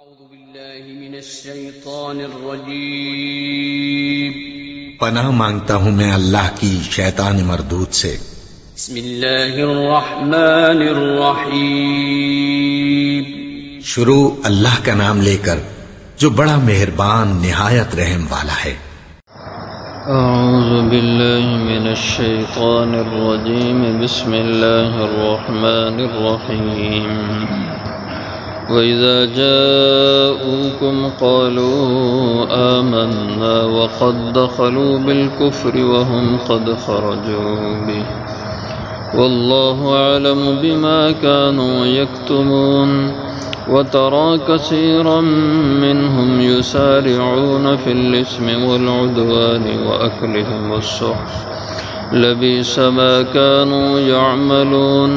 أعوذ بالله من الشيطان الرجيم پناہ مانگتا ہوں میں اللہ کی شیطان مردود سے۔ بسم الله الرحمن الرحيم شروع اللہ کا نام لے کر جو بڑا مہربان نہایت رحم والا ہے۔ اعوذ باللہ من الشیطان الرجیم بسم اللہ الرحمن الرحیم وَإِذَا جَاءُوكُمْ قَالُوا آمَنَّا وَقَدْ دَخَلُوا بِالْكُفْرِ وَهُمْ قَدْ خَرَجُوا بِهِ وَاللَّهُ أَعْلَمُ بِمَا كَانُوا يَكْتُمُونَ وَتَرَى كَثِيرًا مِّنْهُمْ يُسَارِعُونَ فِي الْإِثْمِ وَالْعُدْوَانِ وَأَكْلِهِمُ السُّحْتَ لَبِئْسَ مَا كَانُوا يَعْمَلُونَ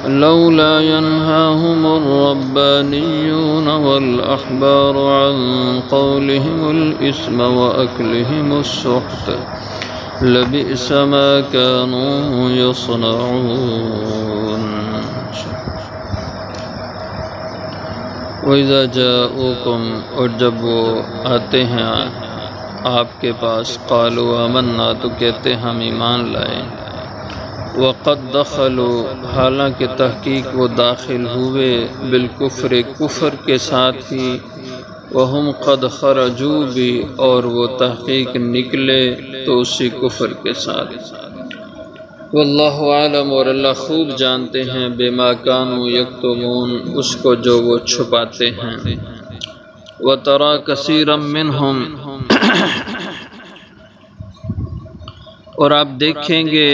لولا ينهاهم الربانيون والأحبار عن قولهم الإثم وأكلهم السحت لبئس ما كانوا يصنعون وَإِذَا جَاءُوكُمْ اور جب وہ آتے ہیں آپ کے پاس قالوا آمنا تو کہتے ہم ایمان لائے وقد دخلوا حالانکہ تحقیق وہ داخل ہوئے بالکفر کفر کے ساتھ ہی وہم قد خرجوا بھی اور وہ تحقیق نکلے تو اسی کفر کے ساتھ واللہ عالم اور اللہ خوب جانتے ہیں بما کانوا یکتمون اس کو جو وہ چھپاتے ہیں وترى کثیرا منہم اور آپ دیکھیں گے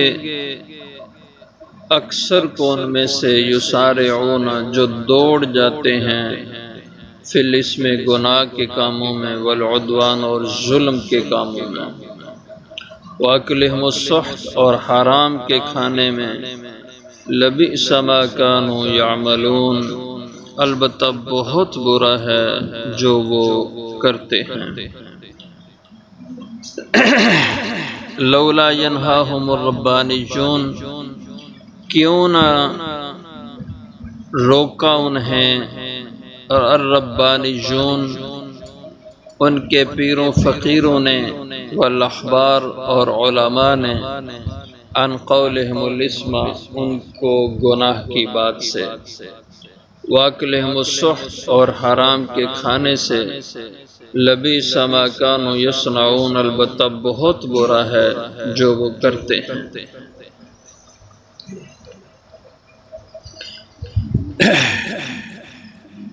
اکثر کو ان میں سے یسارعون جو دوڑ جاتے ہیں فی الاسم گناہ کے کاموں میں والعدوان اور ظلم کے کاموں میں واکلہم السحت اور حرام کے کھانے میں لبئس ما کانوا یعملون البتہ بہت برا ہے جو وہ کرتے ہیں لولا ینہاہم الربانیون کیوں نہ روکا انہیں الربانیون ان کے پیروں فقیروں نے والاحبار اور علماء نے عن قولہم الاسم ان کو گناہ کی بات سے واکلہم السحت اور حرام کے کھانے سے لبئس ما کانوا یصنعون البتہ بہت برا ہے جو وہ کرتے ہیں۔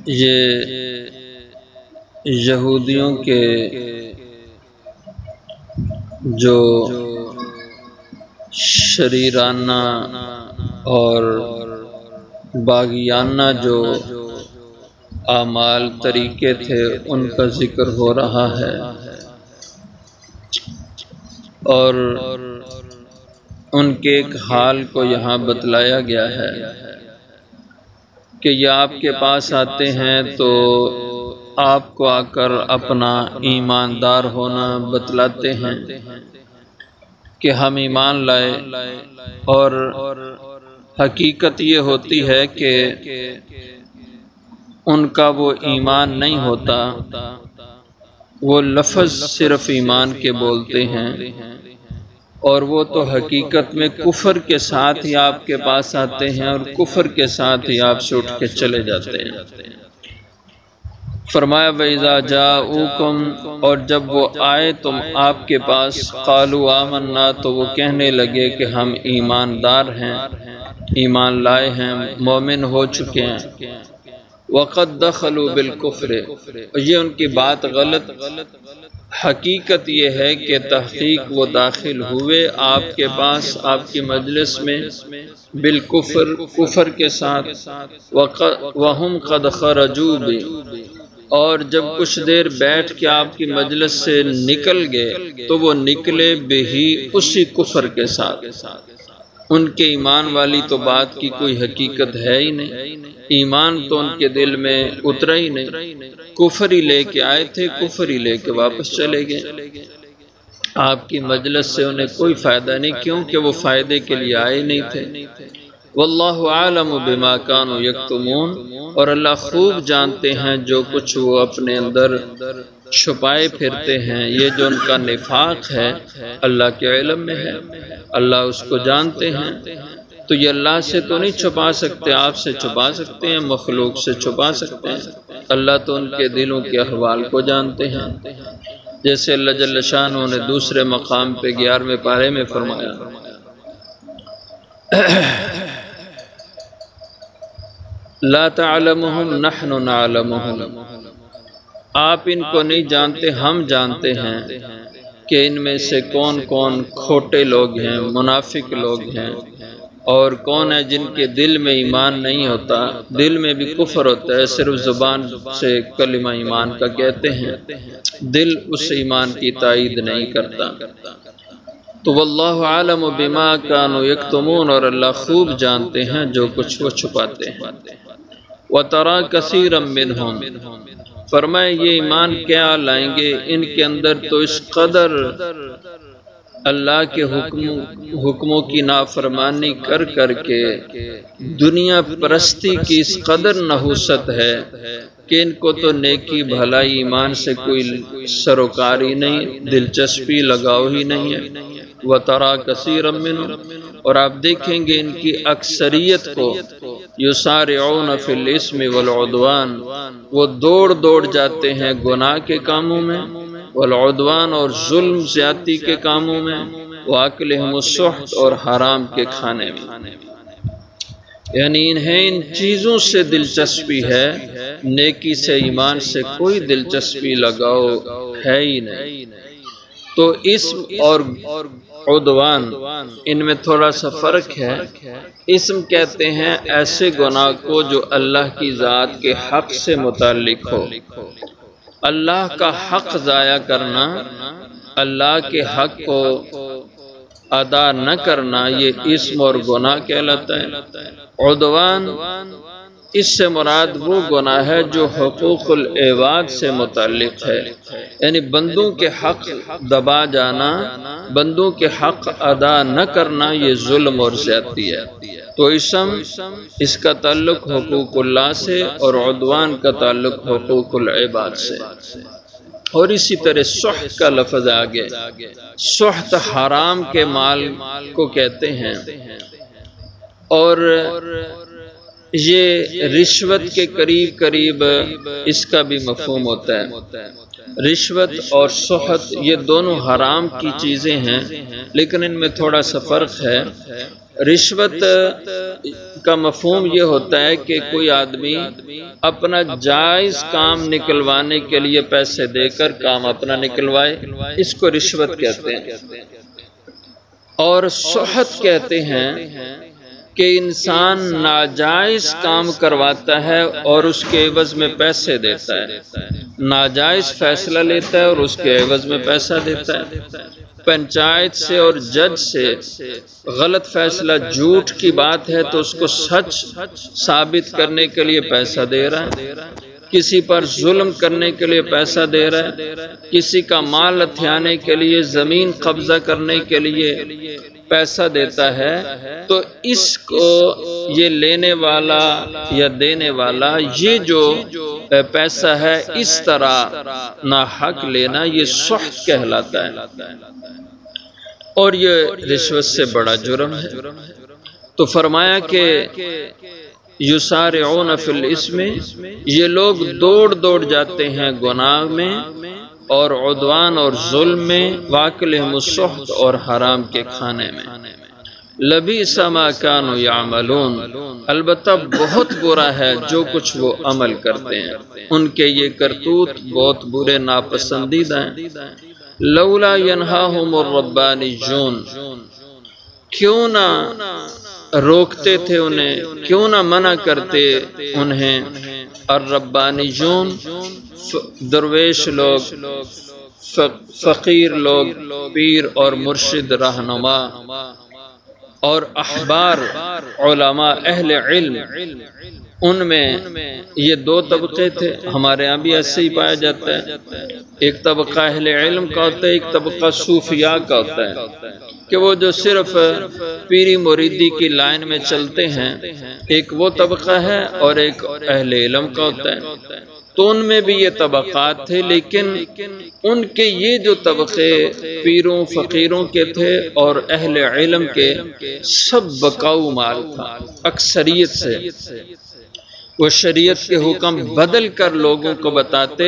یہ یہودیوں کے جو شریرانہ اور باغیانہ جو اعمال طریقے تھے ان کا ذکر ہو رہا ہے اور ان کے ایک حال کو یہاں بتلایا گیا ہے کہ یہ آپ کے پاس آتے ہیں تو آپ کو آ کر اپنا ایماندار ہونا بتلاتے ہیں کہ ہم ایمان لائے اور حقیقت یہ ہوتی ہے کہ ان کا وہ ایمان نہیں ہوتا، وہ لفظ صرف ایمان کے بولتے ہیں اور وہ تو حقیقت میں کفر کے ساتھ ہی آپ کے پاس آتے ہیں اور کفر کے ساتھ ہی آپ سے اٹھ کے چلے جاتے ہیں۔ فرمایا وَإِذَا جَاءُوكُمْ اور جب وہ آئے تم آپ کے پاس قَالُوا آمَنَّا تو وہ کہنے لگے کہ ہم ایماندار ہیں، ایمان لائے ہیں، مومن ہو چکے ہیں وَقَدْ دَخَلُوا بِالْكُفْرِ یہ ان کی بات غلط، حقیقت یہ ہے کہ تحقیق وہ داخل ہوئے آپ کے پاس آپ کی مجلس میں بالکفر کفر کے ساتھ وَهُمْ قَدْ خَرَجُوا بِهِ اور جب کچھ دیر بیٹھ کے آپ کی مجلس سے نکل گئے تو وہ نکلے بہی اسی کفر کے ساتھ، ان کے ایمان والی تو بات کی کوئی حقیقت ہے ہی نہیں، ایمان تو ان کے دل میں اترا ہی نہیں، کفر ہی لے کے آئے تھے، کفر ہی لے کے واپس چلے گئے۔ آپ کی مجلس سے انہیں کوئی فائدہ نہیں، کیونکہ وہ فائدے کے لیے آئے نہیں تھے، واللہ عالم بما کانوا یکتمون، اور اللہ خوب جانتے ہیں جو کچھ وہ اپنے اندر چھپائے پھرتے ہیں۔ یہ جو ان کا نفاق ہے اللہ کے علم میں ہے، اللہ اس کو جانتے ہیں۔ تو یہ اللہ سے تو نہیں چھپا سکتے، آپ سے چھپا سکتے ہیں، مخلوق سے چھپا سکتے ہیں، اللہ تو ان کے دلوں کے احوال کو جانتے ہیں۔ جیسے اللہ جل شانہ نے دوسرے مقام پہ 11ویں پارے میں فرمایا لا تعلمهم نحن نعلمهم، آپ ان کو نہیں جانتے، ہم جانتے ہیں کہ ان میں سے کون کون کھوٹے لوگ ہیں، منافق لوگ ہیں، اور کون ہے جن کے دل میں ایمان نہیں ہوتا، دل میں بھی کفر ہوتا ہے، صرف زبان سے کلمہ ایمان کا کہتے ہیں، دل اس ایمان کی تائید نہیں کرتا۔ تو واللہ عالم بما کانوا یکتمون، اور اللہ خوب جانتے ہیں جو کچھ وہ چھپاتے ہیں۔ وَتَرَى كَثِيرًا مِّنْهُمْ، فرمائے یہ ایمان کیا لائیں گے، ان کے اندر تو اس قدر اللہ کے حکموں کی نافرمانی کر کر کے دنیا پرستی کی اس قدر نحوست ہے کہ ان کو تو نیکی بھلائی ایمان سے کوئی سروکاری نہیں، دلچسپی لگاؤ ہی نہیں ہے۔ وَتَرَى كَثِيرًا مِّنْهُمْ، اور آپ دیکھیں گے ان کی اکثریت کو یسارعون فی الاسم والعدوان، وہ دوڑ جاتے ہیں گناہ کے کاموں میں، والعدوان اور ظلم زیادتی کے کاموں میں، واکلہم السحت اور حرام کے کھانے میں۔ یعنی انہیں ان چیزوں سے دلچسپی ہے، نیکی سے ایمان سے کوئی دلچسپی لگاؤ ہے ہی نہیں۔ تو اسم اور عدوان ان میں تھوڑا سا فرق ہے۔ اسم کہتے ہیں ایسے گناہ کو جو اللہ کی ذات کے حق سے متعلق ہو، اللہ کا حق ضائع کرنا، اللہ کے حق کو ادا نہ کرنا، یہ اسم اور گناہ کہلاتا ہے۔ عدوان اس سے مراد وہ گناہ ہے جو حقوق العباد سے متعلق ہے، یعنی بندوں کے حق دبا جانا، بندوں کے حق ادا نہ کرنا، یہ ظلم اور زیادتی ہے۔ تو اسم اس کا تعلق حقوق اللہ سے اور عدوان کا تعلق حقوق العباد سے۔ اور اسی طرح سحت کا لفظ آگے، سحت حرام کے مال کو کہتے ہیں، اور یہ رشوت کے قریب اس کا بھی مفہوم ہوتا ہے۔ رشوت اور سحت یہ دونوں حرام کی چیزیں ہیں، لیکن ان میں تھوڑا سا فرق ہے۔ رشوت کا مفہوم یہ ہوتا ہے کہ کوئی آدمی اپنا جائز کام نکلوانے کے لیے پیسے دے کر کام اپنا نکلوائے، اس کو رشوت کہتے ہیں۔ اور سحت کہتے ہیں کہ انسان ناجائز کام کرواتا ہے اور اس کے عوض میں پیسے دیتا ہے، ناجائز فیصلہ لیتا ہے اور اس کے عوض میں پیسہ دیتا ہے۔ پنچایت سے اور جج سے غلط فیصلہ جھوٹ کی بات ہے تو اس کو سچ ثابت کرنے کے لیے پیسہ دے رہا ہے، کسی پر ظلم کرنے کے لیے پیسہ دے رہا ہے، کسی کا مال ہتھیانے کے لیے، زمین قبضہ کرنے کے لیے پیسہ دیتا ہے، تو اس کو یہ لینے والا یا دینے والا یہ جو پیسہ ہے اس طرح ناحق لینا، یہ سحت کہلاتا ہے، اور یہ رشوت سے بڑا جرم ہے۔ تو فرمایا کہ یسارعون فی الاسم، یہ لوگ دوڑ جاتے ہیں گناہ میں اور عدوان اور ظلم میں، واکلہم السحت اور حرام کے کھانے میں۔ لبئس ما کانوا یعملون، البتہ بہت برا ہے جو کچھ وہ عمل کرتے ہیں، ان کے یہ کرتوت بہت برے ناپسندیدہ ہیں۔ لولا ینہاہم الربانیون، کیوں نہ روکتے تھے انہیں، کیوں نہ منع کرتے انہیں الربانیون، درویش لوگ، فقیر لوگ، پیر اور مرشد رہنما اور احبار علماء اہل علم، ان میں یہ دو طبقے تھے، ہمارے یہاں بھی ایسے ہی پایا جاتا ہے، ایک طبقہ اہل علم کا ہوتا ہے، ایک طبقہ صوفیاء کا ہوتا ہے۔ کہ وہ جو صرف پیری مریدی کی لائن میں چلتے ہیں، ایک وہ طبقہ ہے اور ایک اہل علم کا ہوتا ہے۔ تو ان میں بھی یہ طبقات تھے، لیکن ان کے یہ جو طبقے پیروں فقیروں کے تھے اور اہل علم کے، سب بقاؤ مال تھا اکثریت سے۔ وہ شریعت کے حکم بدل کر لوگوں کو بتاتے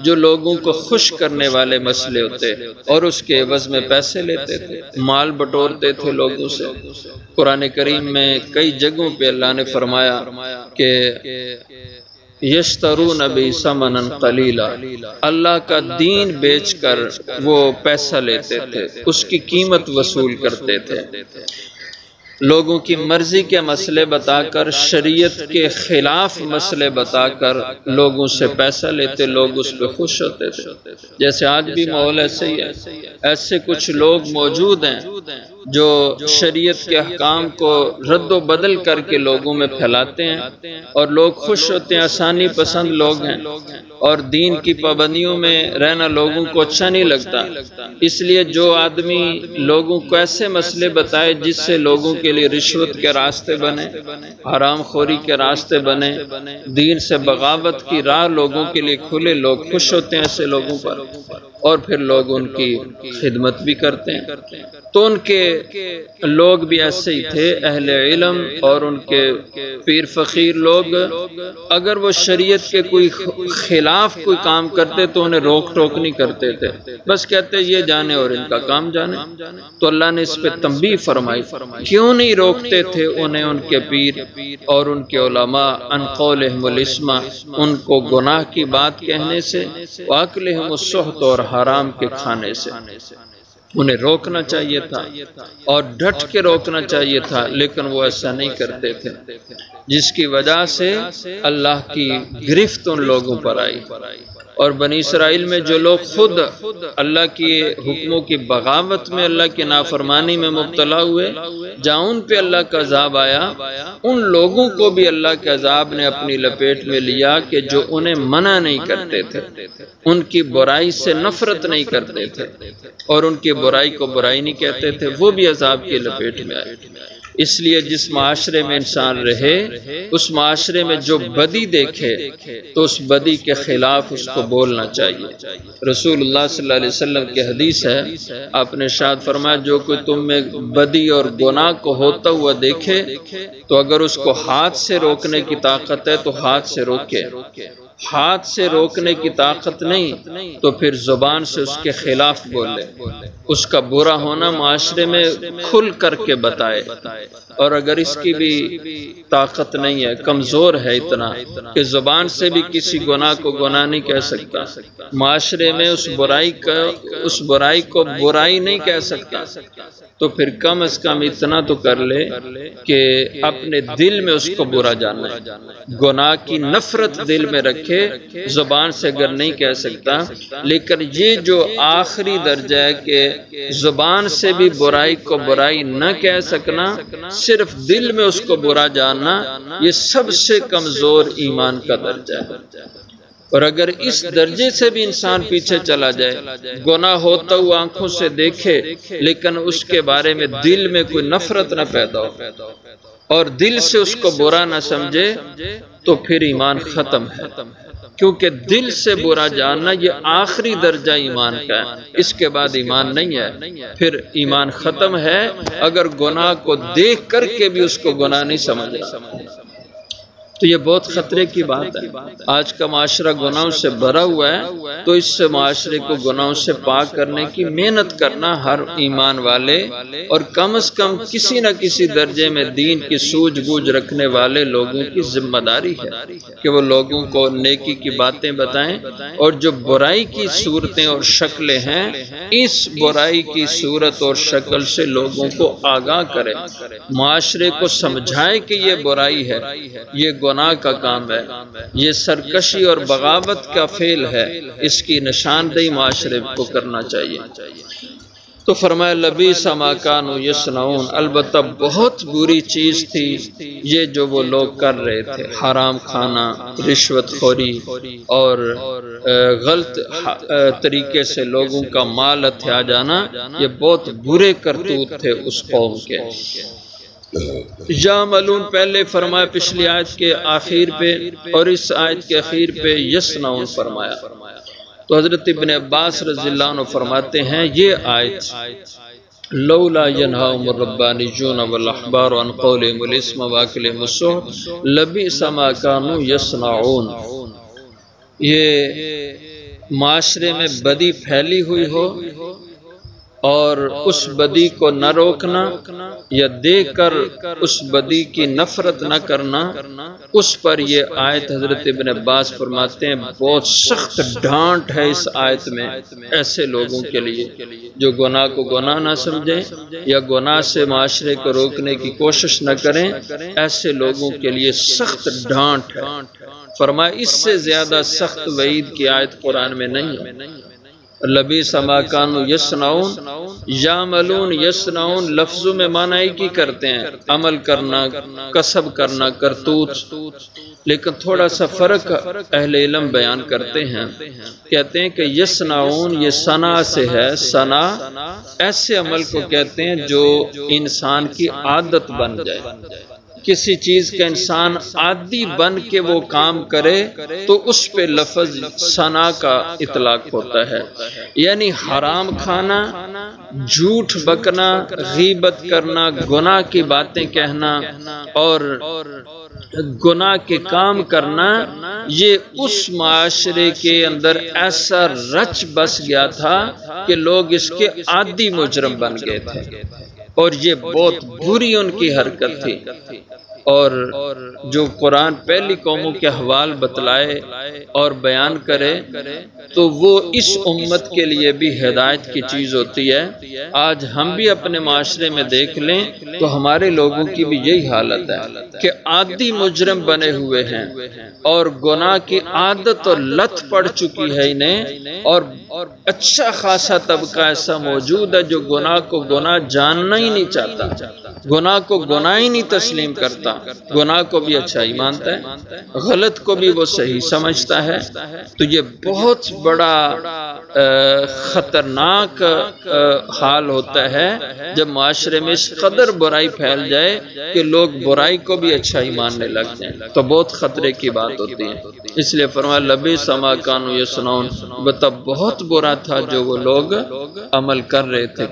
جو لوگوں کو خوش کرنے والے مسئلے ہوتے، اور اس کے عوض میں پیسے لیتے تھے، مال بٹورتے تھے لوگوں سے۔ قرآن کریم میں کئی جگہوں پہ اللہ نے فرمایا کہ یشترون بہ ثمنا قلیلا، اللہ کا دین بیچ کر وہ پیسہ لیتے تھے، اس کی قیمت وصول کرتے تھے۔ لوگوں کی مرضی کے مسئلے بتا کر، شریعت کے خلاف مسئلے بتا کر لوگوں سے پیسہ لیتے، لوگ اس پہ خوش ہوتے تھے۔ جیسے آج بھی ماحول ایسے ہی ہے، ایسے کچھ لوگ موجود ہیں جو شریعت کے احکام کو رد و بدل کر کے لوگوں میں پھیلاتے ہیں، اور لوگ خوش ہوتے ہیں، آسانی پسند لوگ ہیں، اور دین کی پابندیوں میں رہنا لوگوں کو اچھا نہیں لگتا۔ اس لیے جو آدمی لوگوں کو ایسے مسئلے بتائے جس سے لوگوں کے لیے رشوت کے راستے بنے، حرام خوری کے راستے بنے، دین سے بغاوت کی راہ لوگوں کے لیے کھلے، لوگ خوش ہوتے ہیں ایسے لوگوں پر، اور پھر لوگ ان کی خدمت بھی کرتے ہیں۔ تو ان کے لوگ بھی ایسے ہی تھے، اہل علم اور ان کے پیر فقیر لوگ، اگر وہ شریعت کے کوئی خلاف کوئی کام کرتے تو انہیں روک ٹوک نہیں کرتے تھے، بس کہتے یہ جانے اور ان کا کام جانے۔ تو اللہ نے اس پہ تنبیہ فرمائی، کیوں نہیں روکتے تھے انہیں ان کے پیر اور ان کے علماء ان قولہم الاسم، ان کو گناہ کی بات کہنے سے، واکلہم السحت، اور حرام کے کھانے سے۔ انہیں روکنا چاہیے تھا اور ڈٹ کے روکنا چاہیے تھا، لیکن وہ ایسا نہیں کرتے تھے، جس کی وجہ سے اللہ کی گرفت ان لوگوں پر آئی۔ اور بنی اسرائیل میں جو لوگ خود اللہ کی حکموں کی بغاوت میں، اللہ کی نافرمانی میں مبتلا ہوئے، جہاں ان پہ اللہ کا عذاب آیا، ان لوگوں کو بھی اللہ کے عذاب نے اپنی لپیٹ میں لیا کہ جو انہیں منع نہیں کرتے تھے، ان کی برائی سے نفرت نہیں کرتے تھے اور ان کی برائی کو برائی نہیں کہتے تھے، وہ بھی عذاب کی لپیٹ میں آئے۔ اس لیے جس معاشرے میں انسان رہے، اس معاشرے میں جو بدی دیکھے تو اس بدی کے خلاف اس کو بولنا چاہیے۔ رسول اللہ صلی اللہ علیہ وسلم کی حدیث ہے، آپ نے ارشاد فرمایا جو کوئی تم میں بدی اور گناہ کو ہوتا ہوا دیکھے تو اگر اس کو ہاتھ سے روکنے کی طاقت ہے تو ہاتھ سے روکے، ہاتھ سے روکنے کی طاقت نہیں تو پھر زبان سے اس کے خلاف بولے، اس کا برا ہونا معاشرے میں کھل کر کے بتائے، اور اگر اس کی بھی طاقت نہیں ہے، کمزور ہے اتنا کہ زبان سے بھی کسی گناہ کو گناہ نہیں کہہ سکتا، معاشرے میں اس برائی کو برائی نہیں کہہ سکتا، تو پھر کم از کم اتنا تو کر لے کہ اپنے دل میں اس کو برا جانا ہے، گناہ کی نفرت دل میں رکھے، زبان سے اگر نہیں کہہ سکتا، لیکن یہ جو آخری درجہ ہے کہ زبان سے بھی برائی کو برائی نہ کہہ سکنا، صرف دل میں اس کو برا جاننا، یہ سب سے کمزور ایمان کا درجہ ہے۔ اور اگر اس درجے سے بھی انسان پیچھے چلا جائے، گناہ ہوتا ہوا آنکھوں سے دیکھے لیکن اس کے بارے میں دل میں کوئی نفرت نہ پیدا ہو اور دل سے اس کو برا نہ سمجھے، تو پھر ایمان ختم ہے، کیونکہ دل سے برا جاننا یہ آخری درجہ ایمان کا ہے، اس کے بعد ایمان نہیں ہے، پھر ایمان ختم ہے اگر گناہ کو دیکھ کر کے بھی اس کو گناہ نہیں سمجھا۔ تو یہ بہت خطرے کی بات ہے۔ آج کا معاشرہ گناہوں سے بھرا ہوا ہے، تو اس سے معاشرے کو گناہوں سے پاک کرنے کی محنت کرنا ہر ایمان والے اور کم از کم کسی نہ کسی درجے میں دین کی سوجھ بوجھ رکھنے والے لوگوں کی ذمہ داری ہے کہ وہ لوگوں کو نیکی کی باتیں بتائیں، اور جو برائی کی صورتیں اور شکلیں ہیں، اس برائی کی صورت اور شکل سے لوگوں کو آگاہ کریں، معاشرے کو سمجھائے کہ یہ برائی ہے، یہ گناہ کا کام ہے، یہ سرکشی اور بغاوت کا فعل ہے، اس کی نشاندہی معاشرے کو کرنا چاہیے۔ تو فرمایا لبیس ما کانوا یصنعون، البتہ بہت بری چیز تھی یہ جو وہ لوگ کر رہے تھے، حرام کھانا، رشوت خوری اور غلط طریقے سے لوگوں کا مال ہتھیا جانا، یہ بہت برے کرتوت تھے اس قوم کے۔ یعملون پہلے فرمایا پچھلی آیت کے آخر پہ، اور اس آیت کے آخر پہ یصنعون فرمایا۔ تو حضرت ابن عباس رضی اللہ عنہ فرماتے ہیں یہ آیت لولا ینہاہم الربانیون والاحبار عن قولہم الاسم واکلہم السحت لبئس ما کانوا یصنعون، یہ معاشرے میں بدی پھیلی ہوئی ہو اور اس بدی کو نہ روکنا یا دیکھ کر اس بدی کی نفرت نہ کرنا، اس پر یہ آیت حضرت ابن عباس فرماتے ہیں بہت سخت ڈانٹ ہے اس آیت میں ایسے لوگوں کے لیے جو گناہ کو گناہ نہ سمجھیں یا گناہ سے معاشرے کو روکنے کی کوشش نہ کریں، ایسے لوگوں کے لیے سخت ڈانٹ ہے۔ فرمایا اس سے زیادہ سخت وعید کی آیت قرآن میں نہیں ہے۔ لبئس ما کانوا یصنعون، یعملون یصنعون لفظوں میں معنی ایک ہی کرتے ہیں، عمل کرنا، کسب کرنا، کرتوت، لیکن تھوڑا سا فرق اہل علم بیان کرتے ہیں، کہتے ہیں کہ یصنعون یہ صنع سے ہے، صنع ایسے عمل کو کہتے ہیں جو انسان کی عادت بن جائے، کسی چیز کا انسان عادی بن کے وہ کام کرے تو اس پہ لفظ صنع کا اطلاق ہوتا ہے، یعنی حرام کھانا، جھوٹ بکنا، غیبت کرنا، گناہ کی باتیں کہنا اور گناہ کے کام کرنا، یہ اس معاشرے کے اندر ایسا رچ بس گیا تھا کہ لوگ اس کے عادی مجرم بن گئے تھے اور یہ بہت بری ان کی حرکت تھی۔ اور جو قرآن پہلی قوموں کے احوال بتلائے اور بیان کرے تو وہ اس امت کے لیے بھی ہدایت کی چیز ہوتی ہے۔ آج ہم بھی اپنے معاشرے میں دیکھ لیں تو ہمارے لوگوں کی بھی یہی حالت ہے کہ عادی مجرم بنے ہوئے ہیں اور گناہ کی عادت اور لت پڑ چکی ہے انہیں، اور اچھا خاصا طبقہ ایسا موجود ہے جو گناہ کو گناہ جاننا ہی نہیں چاہتا، گناہ کو گناہ ہی نہیں تسلیم کرتا، گناہ کو بھی اچھائی مانتا ہے، غلط کو بھی وہ صحیح سمجھتا ہے۔ تو یہ بہت بڑا خطرناک حال ہوتا ہے جب معاشرے میں اس قدر برائی پھیل جائے کہ لوگ برائی کو بھی اچھائی ماننے لگ جائیں، تو بہت خطرے کی بات ہوتی ہے۔ اس لیے فرمایا لبئس ما کانوا یصنعون، بتا بہت برا تھا جو وہ لوگ عمل کر رہے تھے۔